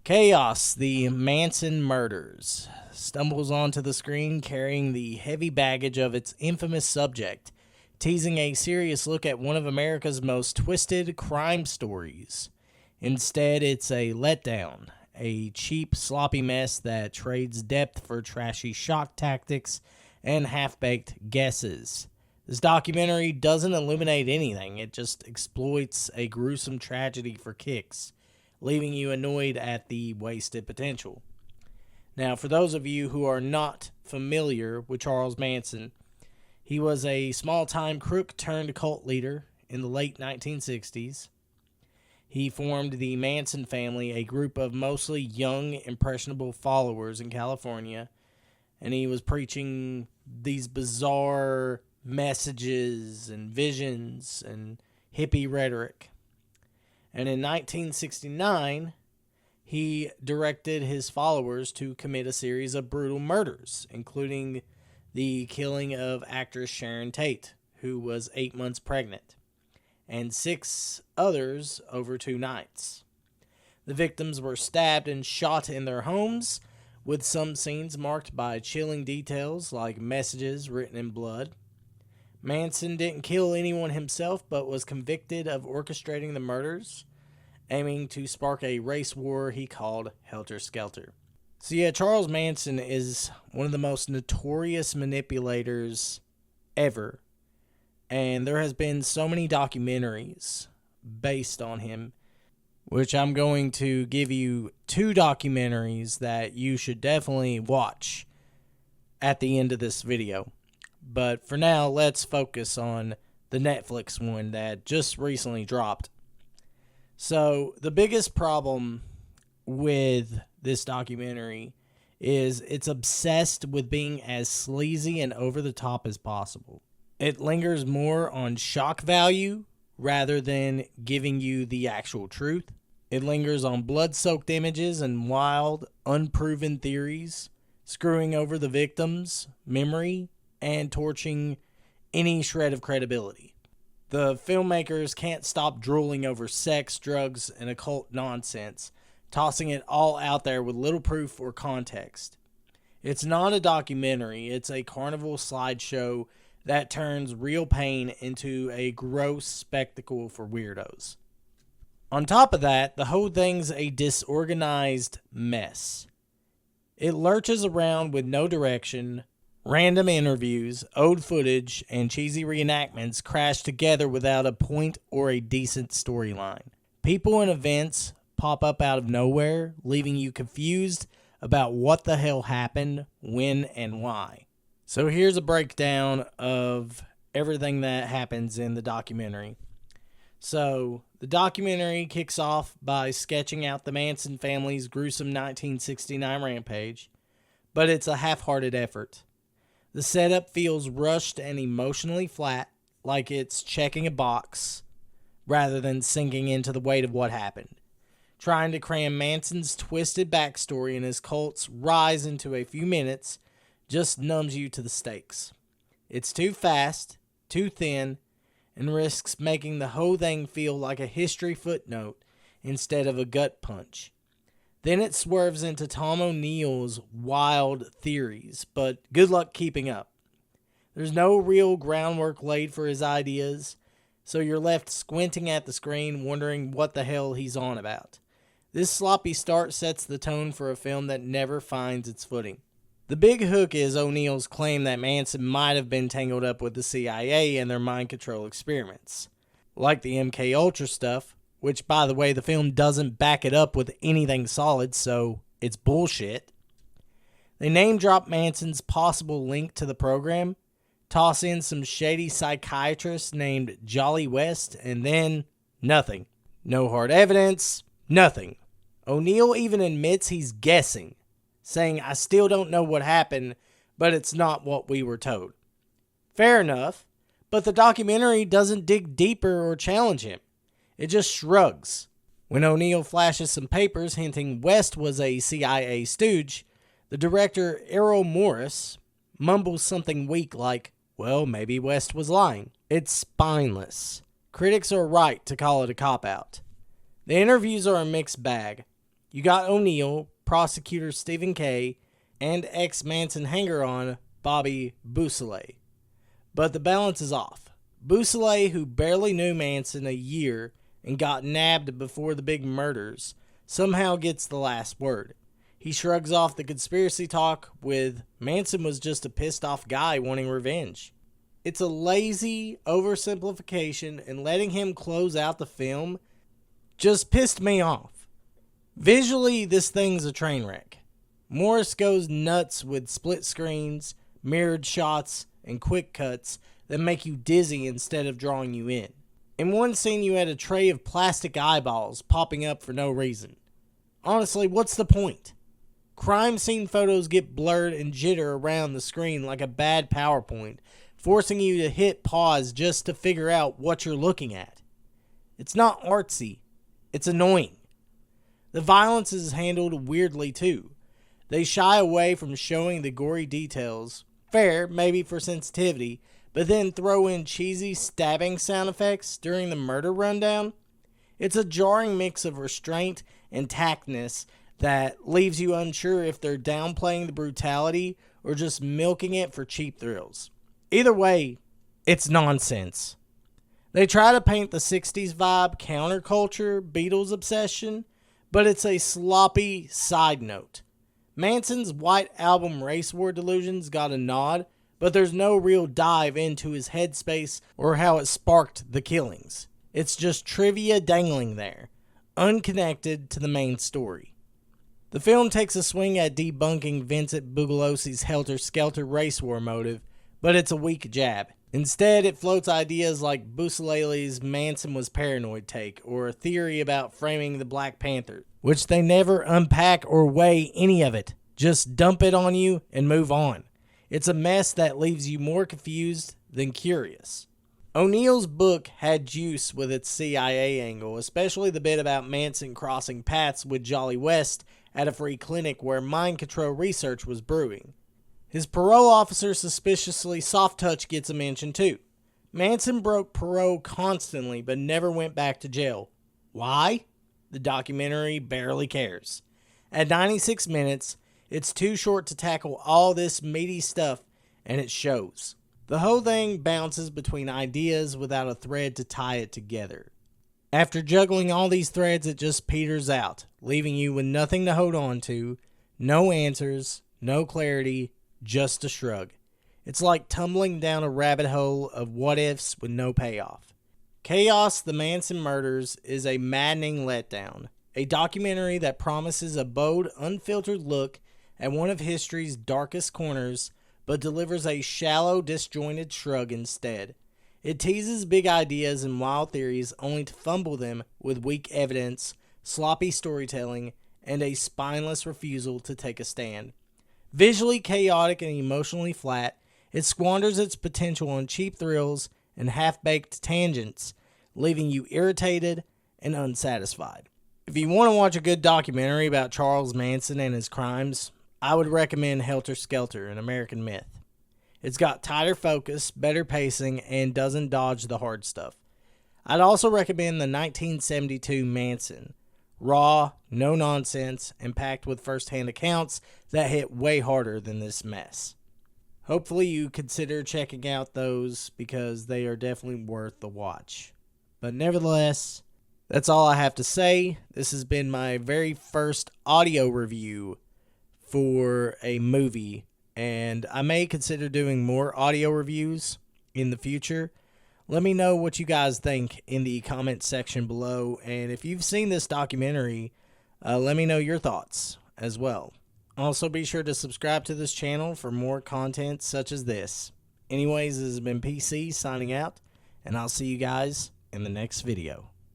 Chaos, the Manson murders, stumbles onto the screen carrying the heavy baggage of its infamous subject, teasing a serious look at one of America's most twisted crime stories. Instead, it's a letdown, a cheap, sloppy mess that trades depth for trashy shock tactics and half-baked guesses. This documentary doesn't illuminate anything, it just exploits a gruesome tragedy for kicks, leaving you annoyed at the wasted potential. Now, for those of you who are not familiar with Charles Manson, he was a small-time crook turned cult leader in the late 1960s. He formed the Manson family, a group of mostly young, impressionable followers in California, and he was preaching these bizarre messages and visions and hippie rhetoric. And in 1969, he directed his followers to commit a series of brutal murders, including the killing of actress Sharon Tate, who was 8 months pregnant, and 6 others over 2 nights. The victims were stabbed and shot in their homes, with some scenes marked by chilling details like messages written in blood. Manson didn't kill anyone himself, but was convicted of orchestrating the murders, aiming to spark a race war he called Helter Skelter. So yeah, Charles Manson is one of the most notorious manipulators ever. And there has been so many documentaries based on him, which I'm going to give you 2 documentaries that you should definitely watch at the end of this video. But for now, let's focus on the Netflix one that just recently dropped. So the biggest problem with this documentary is it's obsessed with being as sleazy and over the top as possible. It lingers more on shock value rather than giving you the actual truth. It lingers on blood-soaked images and wild, unproven theories, screwing over the victim's memory and torching any shred of credibility. The filmmakers can't stop drooling over sex, drugs, and occult nonsense, tossing it all out there with little proof or context. It's not a documentary, it's a carnival slideshow that turns real pain into a gross spectacle for weirdos. On top of that, the whole thing's a disorganized mess. It lurches around with no direction. Random interviews, old footage, and cheesy reenactments crash together without a point or a decent storyline. People and events pop up out of nowhere, leaving you confused about what the hell happened, when, and why. So here's a breakdown of everything that happens in the documentary. So the documentary kicks off by sketching out the Manson family's gruesome 1969 rampage, but it's a half-hearted effort. The setup feels rushed and emotionally flat, like it's checking a box rather than sinking into the weight of what happened. Trying to cram Manson's twisted backstory and his cult's rise into a few minutes just numbs you to the stakes. It's too fast, too thin, and risks making the whole thing feel like a history footnote instead of a gut punch. Then it swerves into Tom O'Neill's wild theories, but good luck keeping up. There's no real groundwork laid for his ideas, so you're left squinting at the screen wondering what the hell he's on about. This sloppy start sets the tone for a film that never finds its footing. The big hook is O'Neill's claim that Manson might have been tangled up with the CIA and their mind control experiments. Like the MKUltra stuff, which, by the way, the film doesn't back it up with anything solid, so it's bullshit. They name drop Manson's possible link to the program, toss in some shady psychiatrist named Jolly West, and then nothing. No hard evidence, nothing. O'Neill even admits he's guessing, saying, "I still don't know what happened, but it's not what we were told." Fair enough, but the documentary doesn't dig deeper or challenge him. It just shrugs. When O'Neill flashes some papers hinting West was a CIA stooge, the director, Errol Morris, mumbles something weak like, "Well, maybe West was lying." It's spineless. Critics are right to call it a cop-out. The interviews are a mixed bag. You got O'Neill, prosecutor Stephen Kay, and ex-Manson hanger-on Bobby Beausoleil. But the balance is off. Beausoleil, who barely knew Manson a year and got nabbed before the big murders, somehow gets the last word. He shrugs off the conspiracy talk with, Manson was just a pissed off guy wanting revenge. It's a lazy oversimplification, and letting him close out the film just pissed me off. Visually, this thing's a train wreck. Morris goes nuts with split screens, mirrored shots, and quick cuts that make you dizzy instead of drawing you in. In one scene, you had a tray of plastic eyeballs popping up for no reason. Honestly, what's the point? Crime scene photos get blurred and jitter around the screen like a bad PowerPoint, forcing you to hit pause just to figure out what you're looking at. It's not artsy. It's annoying. The violence is handled weirdly too. They shy away from showing the gory details, fair maybe for sensitivity, but then throw in cheesy stabbing sound effects during the murder rundown. It's a jarring mix of restraint and tactness that leaves you unsure if they're downplaying the brutality or just milking it for cheap thrills. Either way, it's nonsense. They try to paint the 60s vibe counterculture Beatles obsession, but it's a sloppy side note. Manson's White Album race war delusions got a nod, but there's no real dive into his headspace or how it sparked the killings. It's just trivia dangling there, unconnected to the main story. The film takes a swing at debunking Vincent Bugliossi's helter-skelter race war motive, but it's a weak jab. Instead, it floats ideas like Beausoleil's Manson was paranoid take, or a theory about framing the Black Panther, which they never unpack or weigh any of it. Just dump it on you and move on. It's a mess that leaves you more confused than curious. O'Neill's book had juice with its CIA angle, especially the bit about Manson crossing paths with Jolly West at a free clinic where mind control research was brewing. His parole officer suspiciously soft touch gets a mention too. Manson broke parole constantly but never went back to jail. Why? The documentary barely cares. At 96 minutes, it's too short to tackle all this meaty stuff, and it shows. The whole thing bounces between ideas without a thread to tie it together. After juggling all these threads, it just peters out, leaving you with nothing to hold on to, no answers, no clarity, just a shrug. It's like tumbling down a rabbit hole of what-ifs with no payoff. Chaos: The Manson Murders is a maddening letdown, a documentary that promises a bold, unfiltered look at one of history's darkest corners, but delivers a shallow, disjointed shrug instead. It teases big ideas and wild theories only to fumble them with weak evidence, sloppy storytelling, and a spineless refusal to take a stand. Visually chaotic and emotionally flat, it squanders its potential on cheap thrills and half-baked tangents, leaving you irritated and unsatisfied. If you want to watch a good documentary about Charles Manson and his crimes, I would recommend Helter Skelter, An American Myth. It's got tighter focus, better pacing, and doesn't dodge the hard stuff. I'd also recommend the 1972 Manson. Raw, no nonsense, and packed with first-hand accounts that hit way harder than this mess. Hopefully you consider checking out those because they are definitely worth the watch. But nevertheless, that's all I have to say. This has been my very first audio review for a movie, and I may consider doing more audio reviews in the future. Let me know what you guys think in the comment section below, and if you've seen this documentary, let me know your thoughts as well. Also, be sure to subscribe to this channel for more content such as this. Anyways, this has been PC signing out, and I'll see you guys in the next video.